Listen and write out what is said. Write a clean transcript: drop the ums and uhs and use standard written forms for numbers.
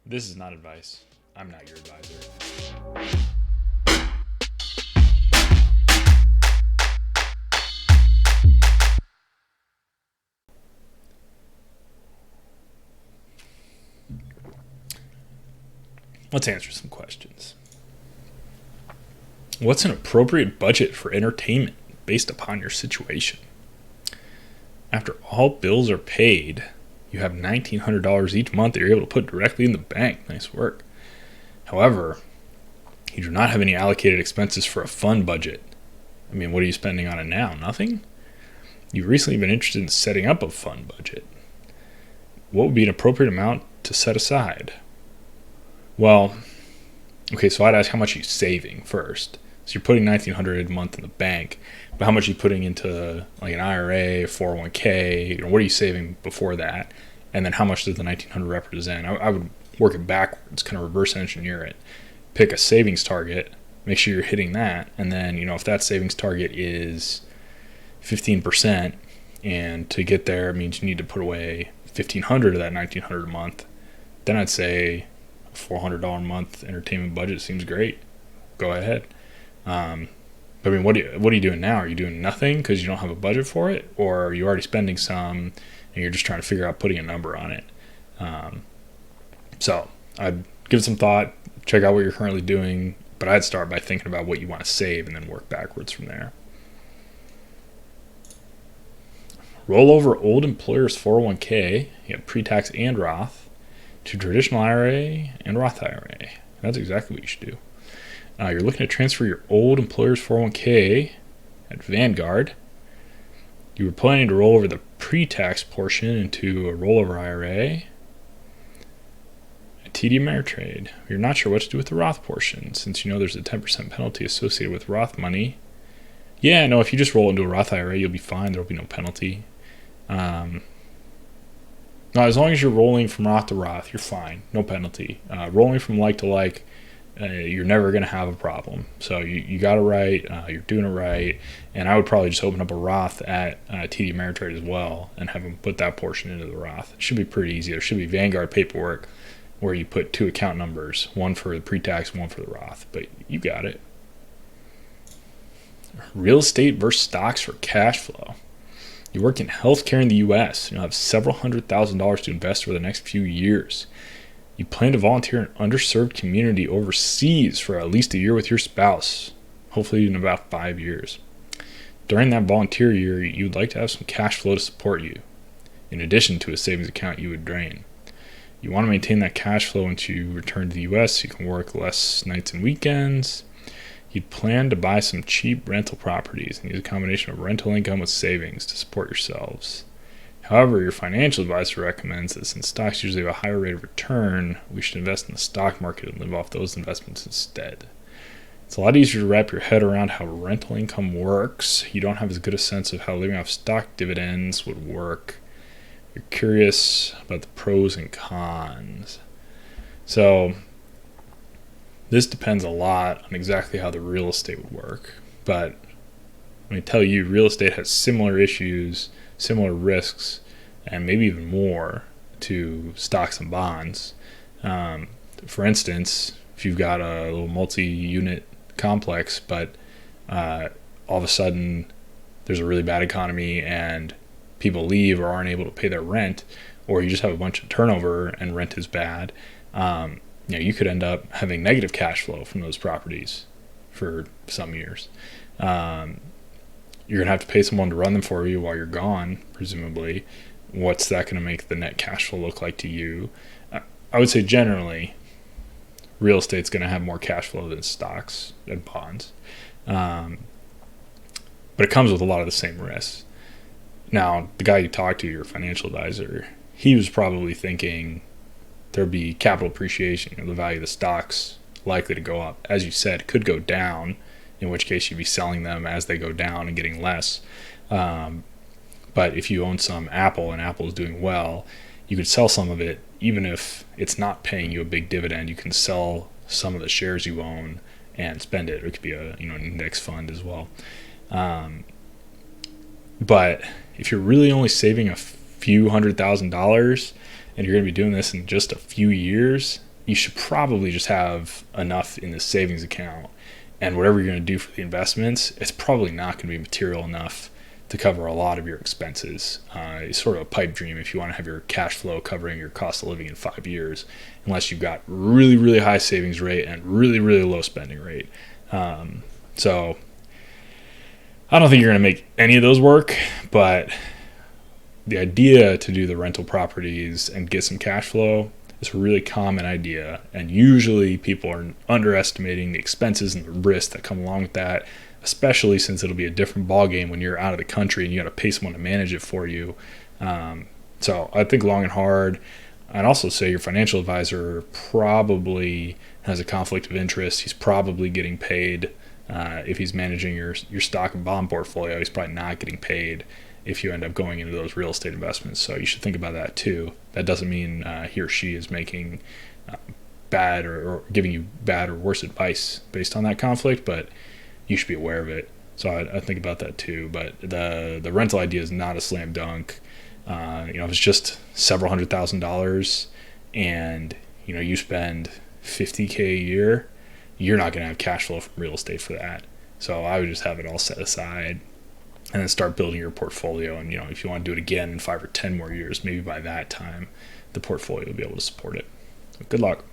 This is not advice. I'm not your advisor. Let's answer some questions. What's an appropriate budget for entertainment based upon your situation? After all bills are paid, you have $1,900 each month that you're able to put directly in the bank. Nice work. However, you do not have any allocated expenses for a fund budget. I mean, what are you spending on it now? Nothing? You've recently been interested in setting up a fund budget. What would be an appropriate amount to set aside? Well, okay, so I'd ask how much are you saving first. So you're putting $1,900 a month in the bank, but how much are you putting into like an IRA, 401k? What are you saving before that? And then how much does the $1,900 represent? I would work it backwards, kind of reverse engineer it. Pick a savings target, make sure you're hitting that, and then if that savings target is 15%, and to get there it means you need to put away $1,500 of that $1,900 a month, then I'd say a $400 a month entertainment budget seems great. Go ahead. I mean, what are you doing now? Are you doing nothing because you don't have a budget for it, or are you already spending some and you're just trying to figure out putting a number on it? So I'd give it some thought, check out what you're currently doing, but I'd start by thinking about what you want to save and then work backwards from there. Rollover old employer's 401k, you have pre-tax and Roth, to traditional IRA and Roth IRA. That's exactly what you should do. You're looking to transfer your old employer's 401k at Vanguard. You were planning to roll over the pre-tax portion into a rollover IRA at TD Ameritrade. You're not sure what to do with the Roth portion since there's a 10% penalty associated with Roth money. Yeah, no, if you just roll into a Roth IRA, you'll be fine. There'll be no penalty. Now, as long as you're rolling from Roth to Roth, you're fine. No penalty. Rolling from like to like, you're never going to have a problem. So you got it right. You're doing it right. And I would probably just open up a Roth at TD Ameritrade as well and have them put that portion into the Roth. It should be pretty easy. There should be Vanguard paperwork where you put two account numbers, one for the pre-tax, one for the Roth. But you got it. Real estate versus stocks for cash flow. You work in healthcare in the U.S. You'll have several $100,000s to invest over the next few years. You plan to volunteer in an underserved community overseas for at least a year with your spouse, hopefully in about 5 years. During that volunteer year, you would like to have some cash flow to support you, in addition to a savings account you would drain. You want to maintain that cash flow until you return to the U.S. so you can work less nights and weekends. You'd plan to buy some cheap rental properties and use a combination of rental income with savings to support yourselves. However, your financial advisor recommends that since stocks usually have a higher rate of return, we should invest in the stock market and live off those investments instead. It's a lot easier to wrap your head around how rental income works. You don't have as good a sense of how living off stock dividends would work. You're curious about the pros and cons. So this depends a lot on exactly how the real estate would work. But let me tell you, real estate has similar issues, similar risks, and maybe even more to stocks and bonds. For instance, if you've got a little multi-unit complex, but all of a sudden there's a really bad economy and people leave or aren't able to pay their rent, or you just have a bunch of turnover and rent is bad, you could end up having negative cash flow from those properties for some years. You're going to have to pay someone to run them for you while you're gone, presumably. What's that going to make the net cash flow look like to you? I would say generally, real estate's going to have more cash flow than stocks and bonds. But it comes with a lot of the same risks. Now, the guy you talked to, your financial advisor, he was probably thinking there'd be capital appreciation, the value of the stock's likely to go up. As you said, could go down, in which case you'd be selling them as they go down and getting less. But if you own some Apple and Apple is doing well, you could sell some of it, even if it's not paying you a big dividend. You can sell some of the shares you own and spend it. It could be an index fund as well. But if you're really only saving a few $100,000 and you're going to be doing this in just a few years, you should probably just have enough in the savings account, and whatever you're going to do for the investments, it's probably not going to be material enough to cover a lot of your expenses. It's sort of a pipe dream if you want to have your cash flow covering your cost of living in 5 years, unless you've got really, really high savings rate and really, really low spending rate. So I don't think you're going to make any of those work, but the idea to do the rental properties and get some cash flow is a really common idea, and usually people are underestimating the expenses and the risk that come along with that, especially since it'll be a different ball game when you're out of the country and you got to pay someone to manage it for you. So I think long and hard. I'd also say your financial advisor probably has a conflict of interest. He's probably getting paid. If he's managing your stock and bond portfolio, he's probably not getting paid if you end up going into those real estate investments. So you should think about that too. That doesn't mean he or she is making bad or giving you bad or worse advice based on that conflict, but you should be aware of it. So I think about that too. But the rental idea is not a slam dunk. If it's just several $100,000 and you spend $50K a year, you're not going to have cash flow from real estate for that. So I would just have it all set aside and then start building your portfolio. And if you want to do it again in 5 or 10 more years, maybe by that time the portfolio will be able to support it. So good luck.